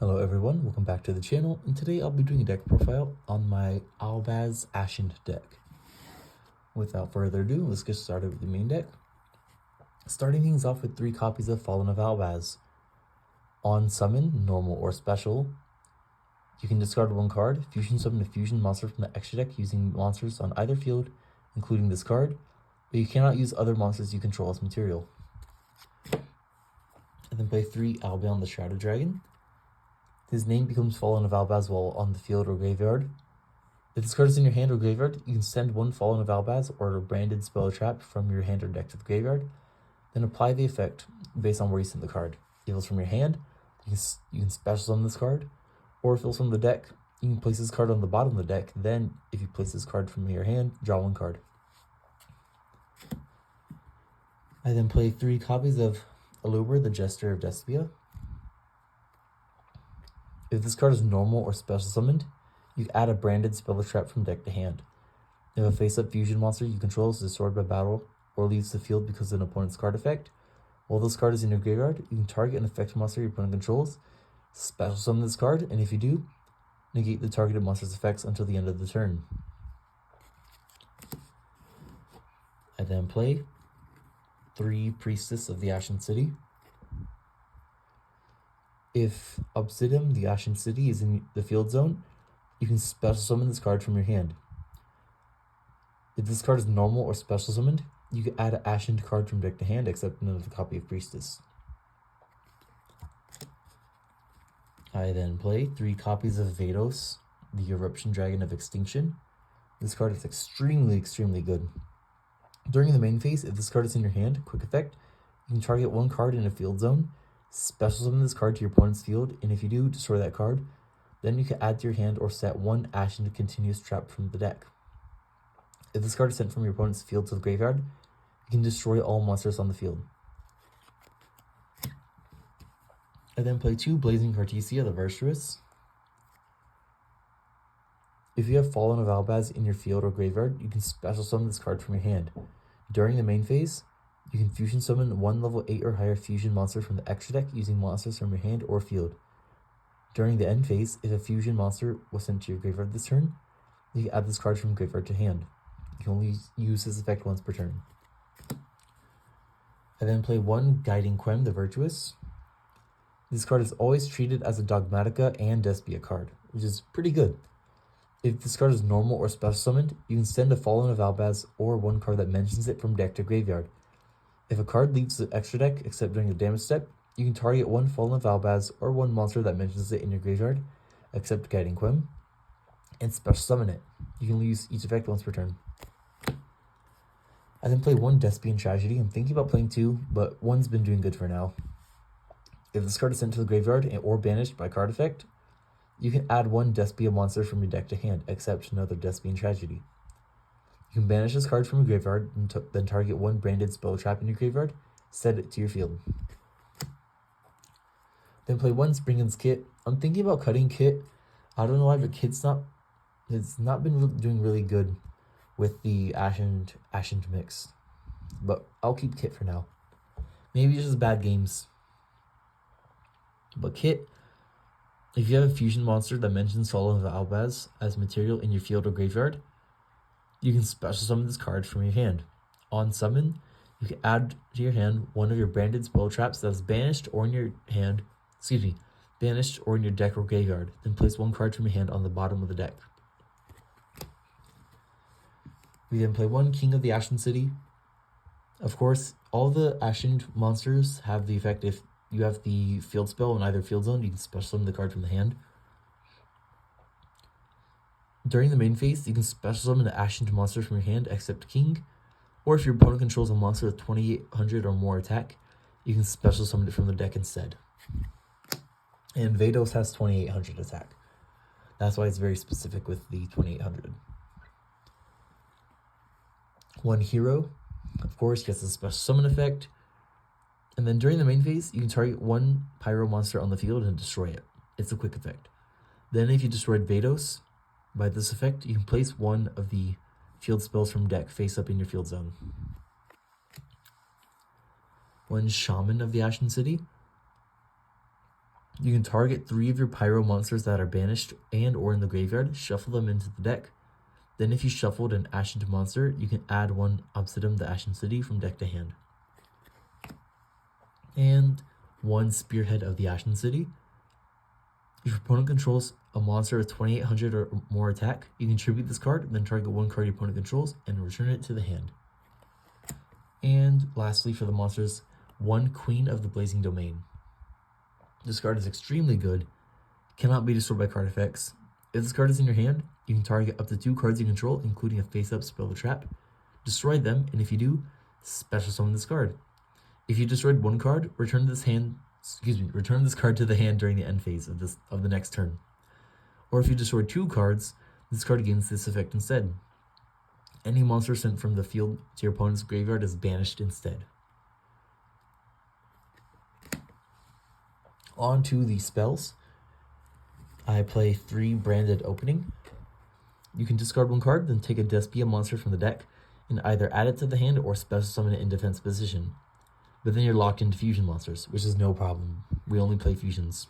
Hello everyone, welcome back to the channel, and today I'll be doing a deck profile on my Albaz Ashened deck. Without further ado, let's get started with the main deck. Starting things off with 3 copies of Fallen of Albaz. On summon, normal or special, you can discard 1 card, fusion summon a fusion monster from the extra deck using monsters on either field, including this card, but you cannot use other monsters you control as material. And then play 3 Albion the Shrouded Dragon. His name becomes Fallen of Albaz while on the field or graveyard. If this card is in your hand or graveyard, you can send 1 Fallen of Albaz or a branded spell or trap from your hand or deck to the graveyard, then apply the effect based on where you sent the card. If it's from your hand, you can special summon this card, or if it's from the deck, you can place this card on the bottom of the deck, then if you place this card from your hand, draw 1 card. I then play 3 copies of Aluber, the Jester of Despia. If this card is normal or special summoned, you can add a branded spell or trap from deck to hand. If a face-up fusion monster you control is destroyed by battle or leaves the field because of an opponent's card effect, while this card is in your graveyard, you can target an effect monster your opponent controls, special summon this card, and if you do, negate the targeted monster's effects until the end of the turn. I then play 3 Priestess of the Ashen City. If Obsidian, the Ashen City, is in the field zone, you can special summon this card from your hand. If this card is normal or special summoned, you can add an Ashened card from deck to hand, except another copy of Priestess. I then play 3 copies of Vados, the Eruption Dragon of Extinction. This card is extremely good. During the main phase, if this card is in your hand, quick effect, you can target 1 card in a field zone, special summon this card to your opponent's field, and if you do, destroy that card. Then you can add to your hand or set 1 Ashen continuous trap from the deck. If this card is sent from your opponent's field to the graveyard, you can destroy all monsters on the field. I then play 2 Blazing Cartesia, the Virtuous. If you have Fallen of Albaz in your field or graveyard, you can special summon this card from your hand. During the main phase, you can fusion summon 1 level 8 or higher fusion monster from the extra deck using monsters from your hand or field. During the end phase, if a fusion monster was sent to your graveyard this turn, you can add this card from graveyard to hand. You can only use this effect once per turn. I then play 1 Guiding Quem, the Virtuous. This card is always treated as a Dogmatica and Despia card, which is pretty good. If this card is normal or special summoned, you can send a Fallen of Albaz or 1 card that mentions it from deck to graveyard. If a card leaves the extra deck, except during the damage step, you can target 1 Fallen of Albaz or 1 monster that mentions it in your graveyard, except Guiding Quem, and special summon it. You can use each effect once per turn. I then play 1 Despian Tragedy. I'm thinking about playing 2, but 1's been doing good for now. If this card is sent to the graveyard or banished by card effect, you can add 1 Despia monster from your deck to hand, except another Despian Tragedy. You can banish this card from your graveyard and then target 1 branded spell trap in your graveyard, set it to your field. Then play 1 Springen's Kit. I'm thinking about cutting Kit. I don't know why, but Kit's not been doing really good with the Ashened mix. But I'll keep Kit for now. Maybe it's just bad games. But Kit, if you have a fusion monster that mentions Fallen of Albaz as material in your field or graveyard, you can special summon this card from your hand. On summon, you can add to your hand 1 of your branded spell traps that is banished or in your hand, banished or in your deck or graveyard. Then place 1 card from your hand on the bottom of the deck. We then play 1 King of the Ashen City. Of course, all the Ashened monsters have the effect if you have the field spell in either field zone, you can special summon the card from the hand. During the main phase, you can special summon the Ashened monster from your hand, except King, or if your opponent controls a monster with 2800 or more attack, you can special summon it from the deck instead. And Vados has 2800 attack. That's why it's very specific with the 2800. 1 Hero, of course, gets a special summon effect. And then during the main phase, you can target 1 Pyro monster on the field and destroy it. It's a quick effect. Then if you destroyed Vados, by this effect, you can place 1 of the field spells from deck face up in your field zone. 1 Shaman of the Ashen City. You can target 3 of your pyro monsters that are banished and or in the graveyard, shuffle them into the deck. Then if you shuffled an Ashened monster, you can add 1 Obsidian the Ashen City from deck to hand. And 1 Spearhead of the Ashen City. If your opponent controls a monster with 2800 or more attack, you can tribute this card, then target 1 card your opponent controls and return it to the hand. And lastly, for the monsters, 1 Queen of the Blazing Domain. This card is extremely good, cannot be destroyed by card effects. If this card is in your hand, you can target up to 2 cards you control, including a face-up spell or trap, destroy them, and if you do, special summon this card. If you destroyed 1 card, return this card to the hand during the end phase of the next turn. Or if you destroyed 2 cards, this card gains this effect instead. Any monster sent from the field to your opponent's graveyard is banished instead. On to the spells. I play 3 Branded Opening. You can discard 1 card, then take a Despia monster from the deck and either add it to the hand or special summon it in defense position. But then you're locked into fusion monsters, which is no problem. We only play fusions.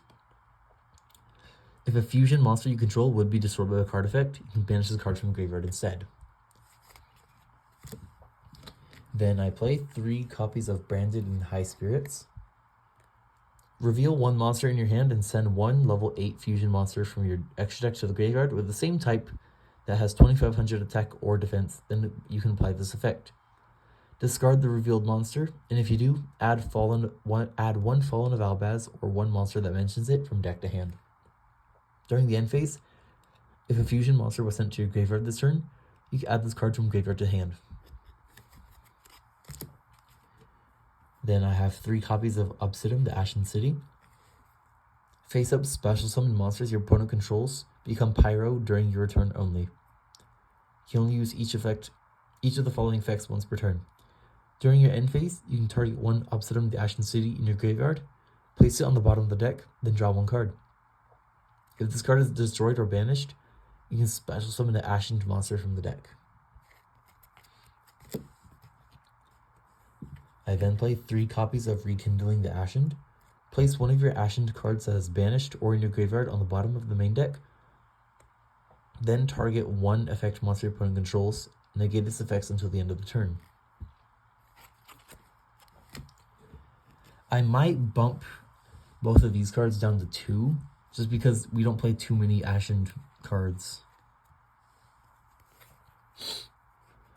If a fusion monster you control would be destroyed by a card effect, you can banish this card from the graveyard instead. Then I play 3 copies of Branded and High Spirits. Reveal 1 monster in your hand and send 1 level 8 fusion monster from your extra deck to the graveyard with the same type that has 2500 attack or defense, then you can apply this effect. Discard the revealed monster, and if you do, add 1 Fallen of Albaz or 1 monster that mentions it from deck to hand. During the end phase, if a fusion monster was sent to your graveyard this turn, you can add this card from graveyard to hand. Then I have 3 copies of Obsidian the Ashen City. Face up special summon monsters your opponent controls become pyro during your turn only. You can only use each of the following effects once per turn. During your end phase, you can target 1 Obsidian the Ashen City in your graveyard, place it on the bottom of the deck, then draw 1 card. If this card is destroyed or banished, you can special summon the Ashened monster from the deck. I then play 3 copies of Rekindling the Ashened. Place 1 of your Ashened cards that is banished or in your graveyard on the bottom of the main deck. Then target 1 effect monster your opponent controls, negate its effects until the end of the turn. I might bump both of these cards down to 2, just because we don't play too many Ashened cards.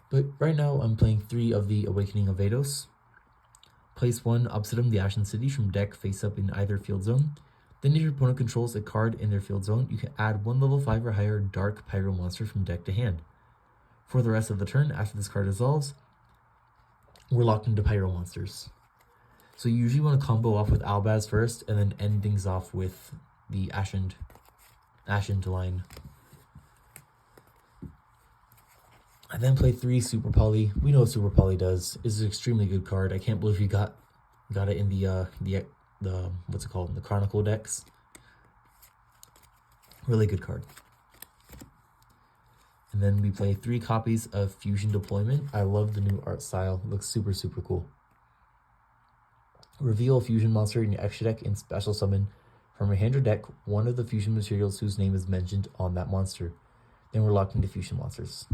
But right now I'm playing 3 of the Awakening of Vados. Place 1 Obsidian the Ashen City from deck face up in either field zone. Then if your opponent controls a card in their field zone, you can add 1 level 5 or higher Dark Pyro monster from deck to hand. For the rest of the turn, after this card dissolves, we're locked into Pyro monsters. So you usually want to combo off with Albaz first, and then end things off with the Ashened line. I then play 3 Super Poly. We know what Super Poly does. It's an extremely good card. I can't believe you got it in the what's it called? The Chronicle decks. Really good card. And then we play 3 copies of Fusion Deployment. I love the new art style. It looks super, super cool. Reveal a fusion monster in your extra deck and special summon from your hand or deck 1 of the fusion materials whose name is mentioned on that monster. Then we're locked into fusion monsters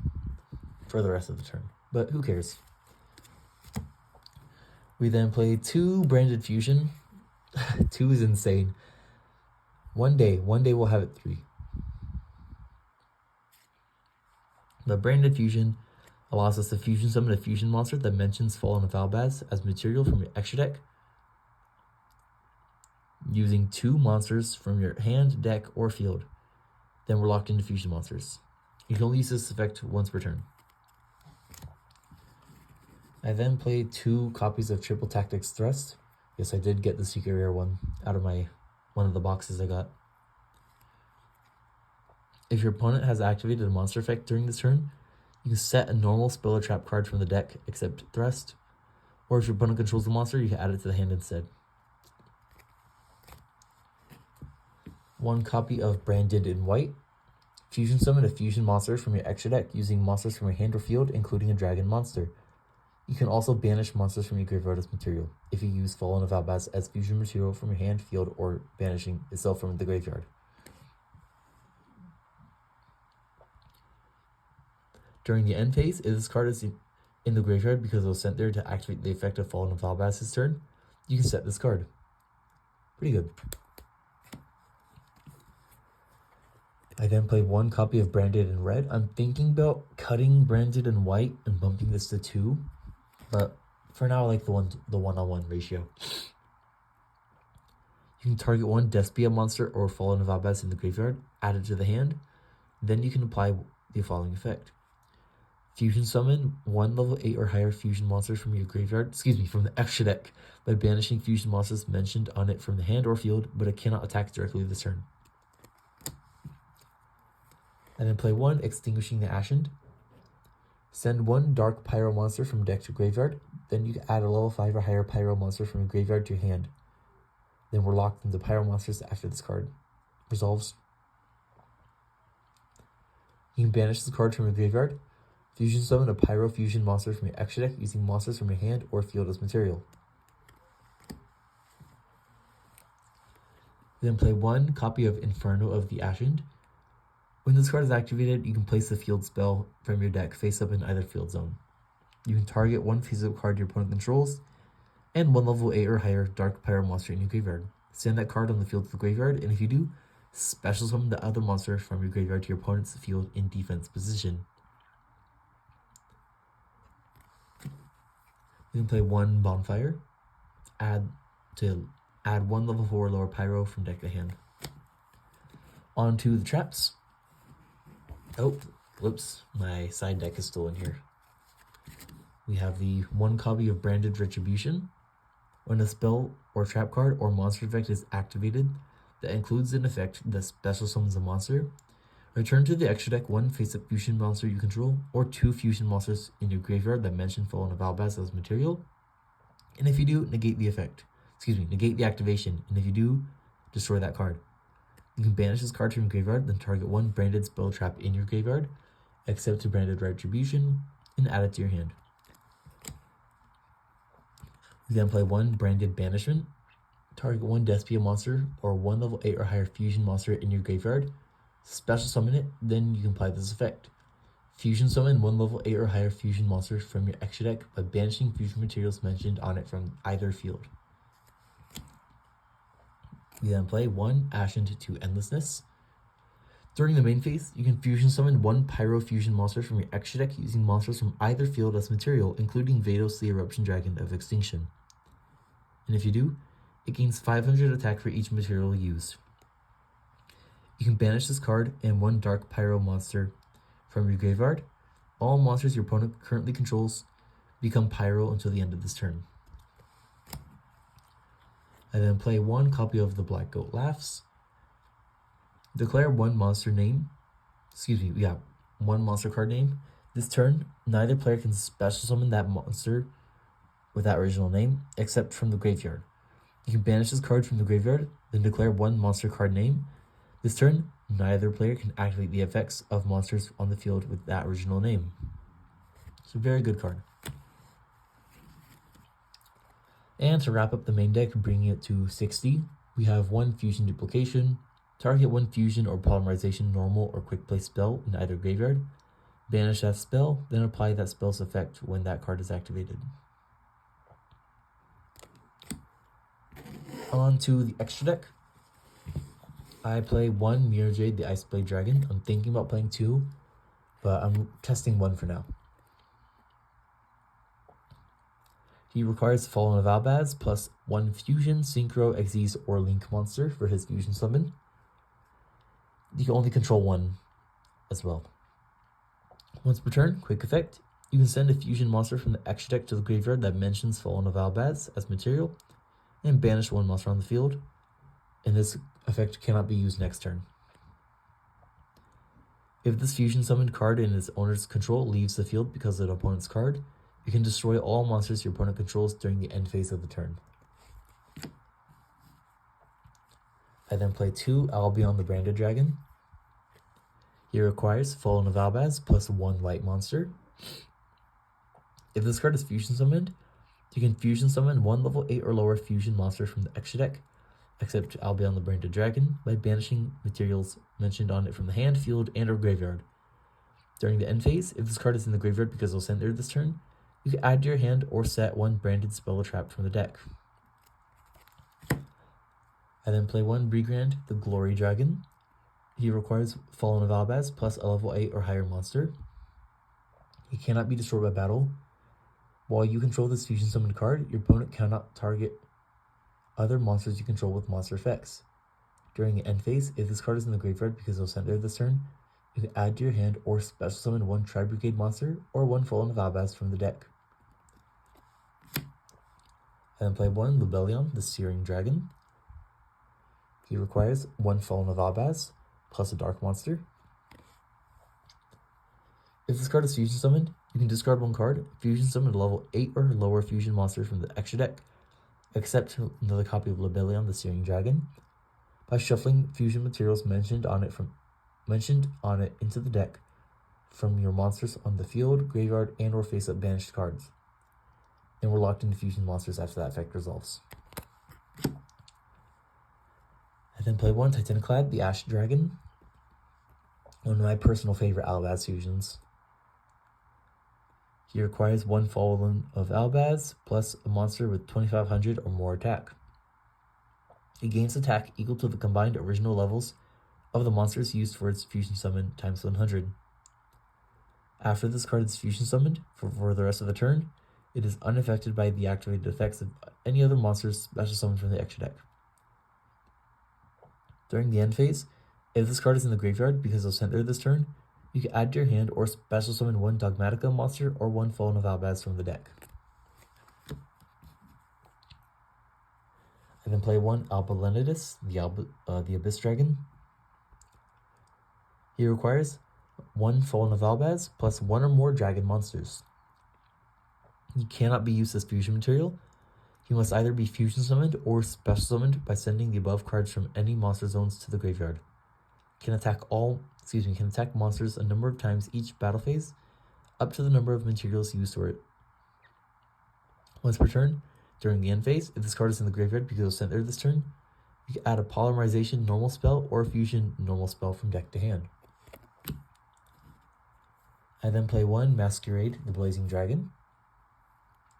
for the rest of the turn, but who cares? We then play 2 Branded Fusion. 2 is insane. One day we'll have it 3. The Branded Fusion allows us to fusion summon a fusion monster that mentions Fallen of Albaz as material from your extra deck, using 2 monsters from your hand, deck, or field. Then we're locked into fusion monsters. You can only use this effect once per turn. I then played 2 copies of Triple Tactics Thrust. Yes, I did get the secret rare one out of one of the boxes I got. If your opponent has activated a monster effect during this turn, you can set a normal spell or trap card from the deck except Thrust. Or if your opponent controls the monster, you can add it to the hand instead. 1 copy of Branded in White. Fusion summon a fusion monster from your extra deck using monsters from your hand or field, including a dragon monster. You can also banish monsters from your graveyard as material if you use Fallen of Albaz as fusion material from your hand, field, or banishing itself from the graveyard. During the end phase, if this card is in the graveyard because it was sent there to activate the effect of Fallen of Albaz's turn, you can set this card. Pretty good. I then play 1 copy of Branded in red. I'm thinking about cutting Branded in white and bumping this to 2, but for now I like the one-on-one ratio. You can target 1 Despia monster or Fallen of Albaz in the graveyard, add it to the hand, then you can apply the following effect. Fusion summon 1 level 8 or higher fusion monsters from your graveyard, from the extra deck, by banishing fusion monsters mentioned on it from the hand or field, but it cannot attack directly this turn. And then play 1 Extinguishing the Ashened. Send 1 Dark Pyro monster from deck to graveyard, then you can add a level 5 or higher Pyro monster from your graveyard to your hand. Then we're locked into Pyro monsters after this card resolves. You can banish this card from your graveyard. Fusion summon a Pyro fusion monster from your extra deck using monsters from your hand or field as material. Then play 1 copy of Inferno of the Ashened. When this card is activated, you can place the field spell from your deck face up in either field zone. You can target 1 face-up card your opponent controls, and 1 level 8 or higher Dark Pyro monster in your graveyard. Send that card on the field to the graveyard, and if you do, special summon the other monster from your graveyard to your opponent's field in defense position. You can play 1 Bonfire, add 1 level 4 lower Pyro from deck to hand. On to the traps. Oh, whoops, my side deck is still in here. We have the 1 copy of Branded Retribution. When a spell or trap card or monster effect is activated that includes an effect that special summons a monster, return to the extra deck 1 face-up fusion monster you control, or 2 fusion monsters in your graveyard that mention Fallen of Albaz as material. And if you do, negate the activation, and if you do, destroy that card. You can banish this card from your graveyard, then target 1 branded spell trap in your graveyard, except to Branded Retribution, and add it to your hand. You then play 1 Branded Banishment, target 1 Despia monster or 1 level 8 or higher fusion monster in your graveyard, special summon it, then you can apply this effect. Fusion summon 1 level 8 or higher fusion monster from your extra deck by banishing fusion materials mentioned on it from either field. We then play 1 Ashened to Endlessness. During the main phase, you can fusion summon 1 Pyro fusion monster from your extra deck using monsters from either field as material, including Vados the Eruption Dragon of Extinction. And if you do, it gains 500 attack for each material used. You can banish this card and 1 Dark Pyro monster from your graveyard. All monsters your opponent currently controls become Pyro until the end of this turn. I then play 1 copy of the Black Goat Laughs. Declare 1 monster card name. This turn, neither player can special summon that monster with that original name, except from the graveyard. You can banish this card from the graveyard, then declare 1 monster card name. This turn, neither player can activate the effects of monsters on the field with that original name. It's a very good card. And to wrap up the main deck, bringing it to 60, we have 1 Fusion Duplication, target 1 Fusion or Polymerization normal or quick play spell in either graveyard, banish that spell, then apply that spell's effect when that card is activated. On to the extra deck. I play 1 Mirror Jade, the Iceblade Dragon. I'm thinking about playing 2, but I'm testing 1 for now. He requires Fallen of Albaz plus 1 Fusion, Synchro, Xyz, or Link monster for his fusion summon. You can only control 1 as well. Once per turn, quick effect, you can send a fusion monster from the extra deck to the graveyard that mentions Fallen of Albaz as material, and banish 1 monster on the field, and this effect cannot be used next turn. If this fusion summoned card in its owner's control leaves the field because of the opponent's card, you can destroy all monsters your opponent controls during the end phase of the turn. I then play 2 Albion the Branded Dragon. He requires Fallen of Albaz plus 1 white monster. If this card is fusion summoned, you can fusion summon one level 8 or lower fusion monster from the extra deck, except Albion the Branded Dragon, by banishing materials mentioned on it from the hand, field, and or graveyard. During the end phase, if this card is in the graveyard because it'll center this turn, you can add to your hand or set one branded spell or trap from the deck. I then play one Regrand the Glory Dragon. He requires Fallen of Albaz plus a level 8 or higher monster. He cannot be destroyed by battle. While you control this fusion summoned card, your opponent cannot target other monsters you control with monster effects. During the end phase, if this card is in the graveyard because it'll center this turn, you can add to your hand or special summon one Tri-Brigade monster or one Fallen of Albaz from the deck. I then play one Lubellion the Searing Dragon. He requires one Fallen of Albaz plus a dark monster. If this card is fusion summoned, you can discard one card, fusion summon a level 8 or lower fusion monster from the extra deck, except another copy of Lubellion the Searing Dragon, by shuffling fusion materials mentioned on it into the deck from your monsters on the field, graveyard, and or face-up banished cards. And we're locked into fusion monsters after that effect resolves. I then play one Titaniclad the Ash Dragon, one of my personal favorite Albaz fusions. He requires one Fallen of Albaz plus a monster with 2500 or more attack. It gains attack equal to the combined original levels of the monsters used for its fusion summon times 100. After this card is fusion summoned for the rest of the turn, it is unaffected by the activated effects of any other monsters special summoned from the extra deck. During the end phase, if this card is in the graveyard because it'll center this turn, you can add to your hand or special summon one Dogmatica monster or one Fallen of Albaz from the deck. I then play one Albalenitis, the Abyss Dragon. He requires one Fallen of Albaz plus one or more dragon monsters. He cannot be used as fusion material. He must either be fusion summoned or special summoned by sending the above cards from any monster zones to the graveyard. Can attack monsters a number of times each battle phase, up to the number of materials used for it. Once per turn, during the end phase, if this card is in the graveyard because it'll center this turn, you can add a Polymerization normal spell or a fusion normal spell from deck to hand. I then play one Masquerade the Blazing Dragon.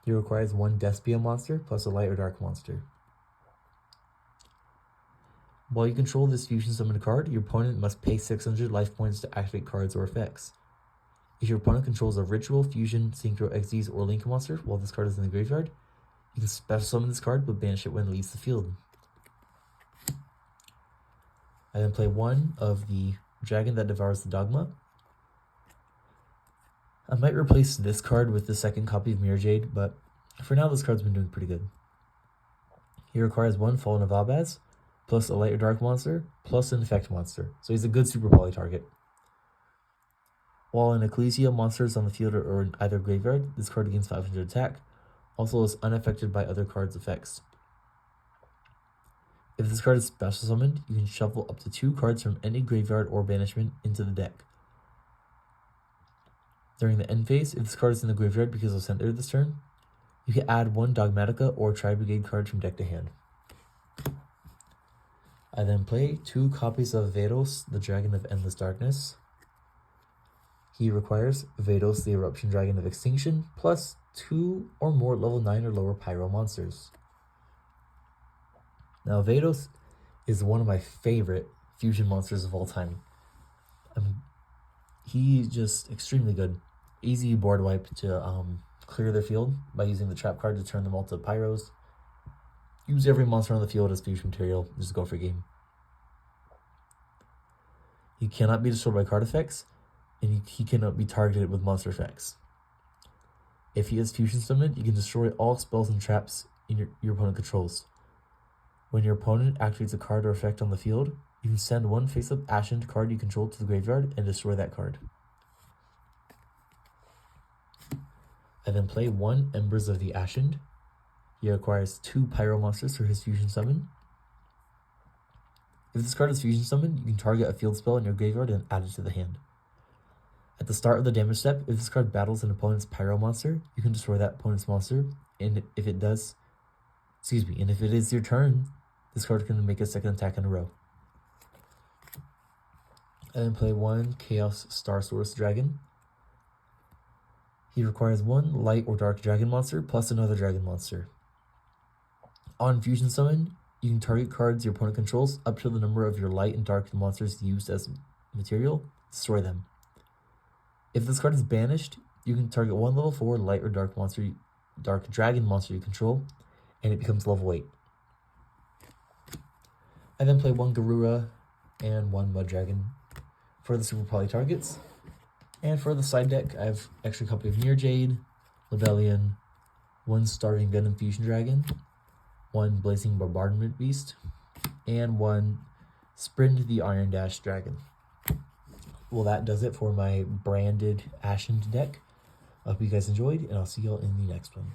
He requires one Despia monster plus a light or dark monster. While you control this fusion summoned card, your opponent must pay 600 life points to activate cards or effects. If your opponent controls a Ritual, Fusion, Synchro, Xyz, or Link monster while this card is in the graveyard, you can special summon this card but banish it when it leaves the field. I then play one of the Dragon that Devours the Dogma. I might replace this card with the second copy of Mirror Jade, but for now this card's been doing pretty good. He requires one Fallen of Albaz, plus a light or dark monster, plus an effect monster, so he's a good super poly target. While an Ecclesia monster is on the field or in either graveyard, this card gains 500 attack, also is unaffected by other cards' effects. If this card is special summoned, you can shuffle up to 2 cards from any graveyard or banishment into the deck. During the end phase, if this card is in the graveyard because it'll center this turn, you can add one Dogmatica or Tri-Brigade card from deck to hand. I then play 2 copies of Vados, the Dragon of Endless Darkness. He requires Vados, the Eruption Dragon of Extinction, plus 2 or more level 9 or lower Pyro monsters. Now, Vados is one of my favorite fusion monsters of all time. He's just extremely good. Easy board wipe to clear their field by using the trap card to turn them all to Pyros. Use every monster on the field as fusion material. Just go for game. He cannot be destroyed by card effects, and he cannot be targeted with monster effects. If he is fusion summoned, you can destroy all spells and traps your opponent controls. When your opponent activates a card or effect on the field, you can send one face-up Ashened card you control to the graveyard and destroy that card. I then play one Embers of the Ashened. He acquires 2 Pyro monsters for his fusion summon. If this card is fusion summoned, you can target a field spell in your graveyard and add it to the hand. At the start of the damage step, if this card battles an opponent's Pyro monster, you can destroy that opponent's monster, and if it is your turn, this card can make a second attack in a row. And then play 1 Chaos Star Source Dragon. He requires 1 light or dark dragon monster plus another dragon monster. On Fusion Summon, you can target cards your opponent controls up to the number of your light and dark monsters used as material, destroy them. If this card is banished, you can target 1 level 4 light or dark dragon monster you control, and it becomes level 8. I then play 1 Garura and 1 Mud Dragon for the Super Poly targets. And for the side deck, I have extra copy of Near Jade, Lebellion, 1 Starving Venom Fusion Dragon, 1 Blazing Bombardment Beast, and 1 Sprint the Iron Dash Dragon. Well, that does it for my branded Ashened deck. I hope you guys enjoyed, and I'll see y'all in the next one.